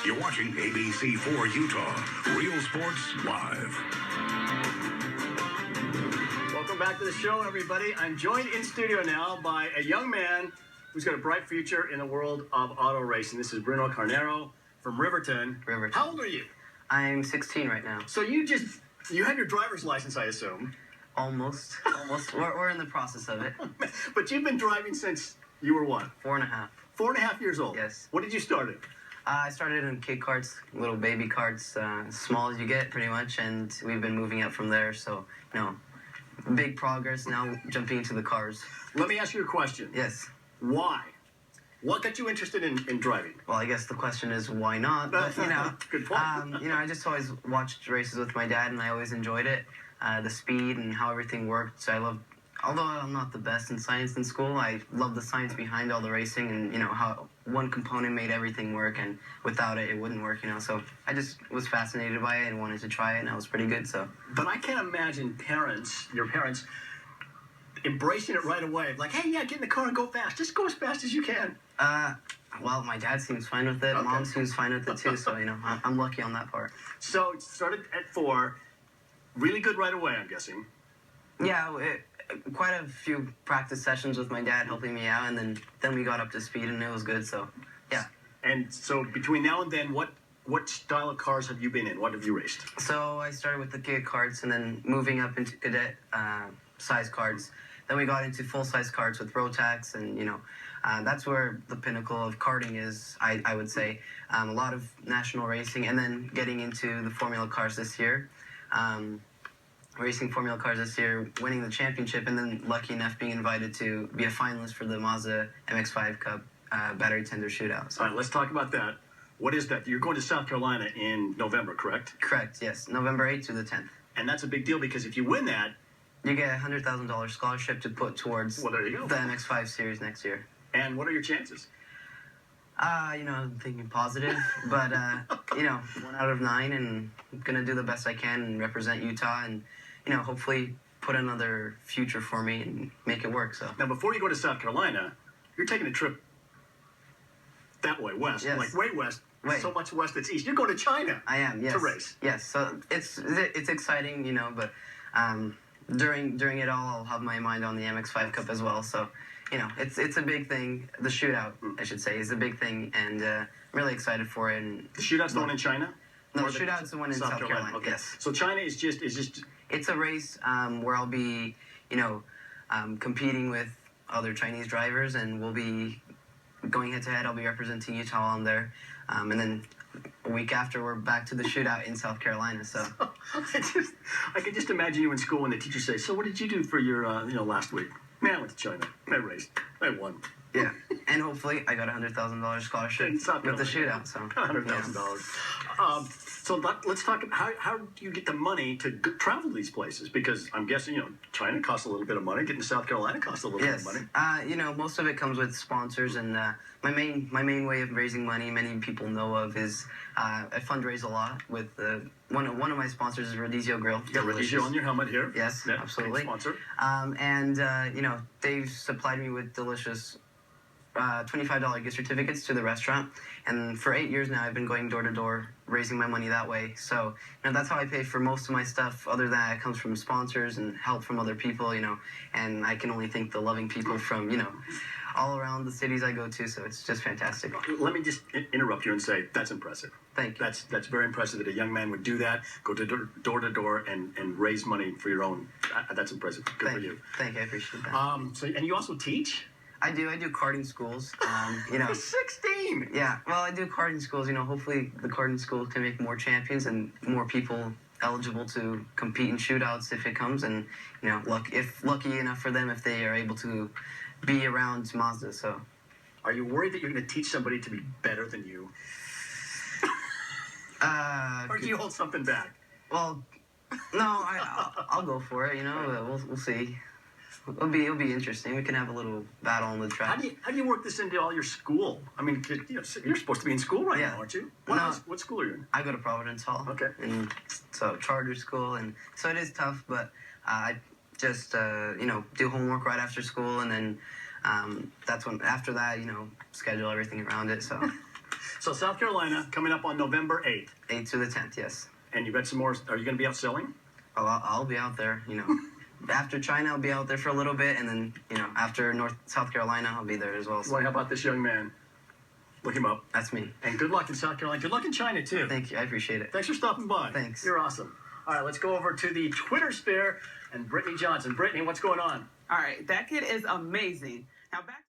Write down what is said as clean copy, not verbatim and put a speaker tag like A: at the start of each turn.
A: You're watching ABC4 Utah, Real Sports Live.
B: Welcome back to the show, everybody. I'm joined in studio now by a young man who's got a bright future in the world of auto racing. This is Bruno Carneiro from Riverton. How old are you?
C: I'm 16 right now.
B: So you have your driver's license, I assume.
C: Almost. We're in the process of it.
B: But you've been driving since you were what?
C: 4.5.
B: 4.5 years old?
C: Yes.
B: What did you start in?
C: I started in kid carts, little baby carts, as small as you get, pretty much, and we've been moving up from there. So, big progress now jumping into the cars.
B: Let me ask you a question.
C: Yes.
B: Why? What got you interested in driving?
C: Well, I guess the question is why not? But,
B: Good point.
C: I just always watched races with my dad, and I always enjoyed it. The speed and how everything worked. So I love, although I'm not the best in science in school, I love the science behind all the racing and, how one component made everything work, and without it, it wouldn't work, So I just was fascinated by it and wanted to try it, and I was pretty good, so.
B: But I can't imagine your parents, embracing it right away. Like, hey, yeah, get in the car and go fast. Just go as fast as you can.
C: Well, my dad seems fine with it. Okay. Mom seems fine with it, too, so, I'm lucky on that part.
B: So it started at 4. Really good right away, I'm guessing.
C: Yeah, quite a few practice sessions with my dad helping me out, and then we got up to speed, and it was good, so, yeah.
B: And so between now and then, what style of cars have you been in? What have you raced?
C: So I started with the kid carts, and then moving up into cadet size carts. Then we got into full-size carts with Rotax, and, that's where the pinnacle of karting is, I would say. A lot of national racing, and then getting into the Formula cars this year. Racing Formula cars this year, winning the championship, and then lucky enough being invited to be a finalist for the Mazda MX-5 Cup battery tender shootout. So.
B: All right, let's talk about that. What is that? You're going to South Carolina in November, correct?
C: Correct, yes. November 8th to the 10th.
B: And that's a big deal because if you win that...
C: You get a $100,000 scholarship to put towards
B: there you go.
C: The MX-5 series next year.
B: And what are your chances?
C: I'm thinking positive, but, 1 out of 9, and I'm going to do the best I can and represent Utah and, hopefully put another future for me and make it work, so.
B: Now, before you go to South Carolina, you're taking a trip that way, west,
C: yes.
B: Like way west, so much west it's east. You're going to China.
C: I am, yes.
B: To race.
C: Yes, so it's exciting, but during it all, I'll have my mind on the MX-5 Cup as well, so. It's a big thing. The shootout, I should say, is a big thing, and I'm really excited for it. And
B: the shootout's the one in China?
C: No, the shootout's the one in South Carolina.
B: Okay.
C: Yes.
B: So China is just.
C: It's a race where I'll be, competing with other Chinese drivers, and we'll be going head to head. I'll be representing Utah on there, and then a week after we're back to the shootout in South Carolina. So
B: I can just imagine you in school when the teacher says, "So what did you do for your last week?" Man, I went to China. I raced. I won.
C: Yeah, and hopefully I got a $100,000 scholarship with the shootout. So
B: $100,000. So let's talk about how do you get the money to travel to these places? Because I'm guessing China costs a little bit of money. Getting to South Carolina costs a little bit of money.
C: Most of it comes with sponsors, and my main way of raising money, many people know of, is I fundraise a lot with one of my sponsors is Rodizio Grill.
B: You got Rodizio on your helmet here.
C: Yes, yeah, absolutely.
B: Sponsor.
C: They've supplied me with delicious $25 gift certificates to the restaurant, and for 8 years now I've been going door to door raising my money that way. So that's how I pay for most of my stuff. Other than that, it comes from sponsors and help from other people, and I can only thank the loving people from all around the cities I go to. So it's just fantastic.
B: Let me just interrupt you and say that's impressive.
C: Thank you.
B: That's very impressive that a young man would do that, go to door to door and raise money for your own. That's impressive. Good for you.
C: Thank you. I appreciate that.
B: And you also teach?
C: I do karting schools.
B: You're 16.
C: Yeah, well, I do karting schools. Hopefully the karting schools can make more champions and more people eligible to compete in shootouts if it comes. And lucky enough for them if they are able to be around Mazda. So,
B: are you worried that you're going to teach somebody to be better than you? Or do you hold something back?
C: Well, no, I'll go for it. We'll see. It'll be interesting. We can have a little battle on the track.
B: How do you work this into all your school? I mean, you're supposed to be in school right now, aren't you? What school are you in?
C: I go to Providence Hall.
B: Okay.
C: And so charter school, and so it is tough, but I just do homework right after school, and then that's when after that schedule everything around it. So
B: So South Carolina coming up on November 8th.
C: 8th to the 10th, yes.
B: And you've got some more. Are you going to be out selling?
C: Oh, I'll be out there, you know. After China, I'll be out there for a little bit, and then, you know, after South Carolina, I'll be there as well. So.
B: Well, how about this young man? Look him up.
C: That's me.
B: And good luck in South Carolina. Good luck in China, too.
C: Thank you. I appreciate it.
B: Thanks for stopping by.
C: Thanks.
B: You're awesome. All right, let's go over to the Twitter sphere and Brittany Johnson. Brittany, what's going on?
D: All right, that kid is amazing. Now back.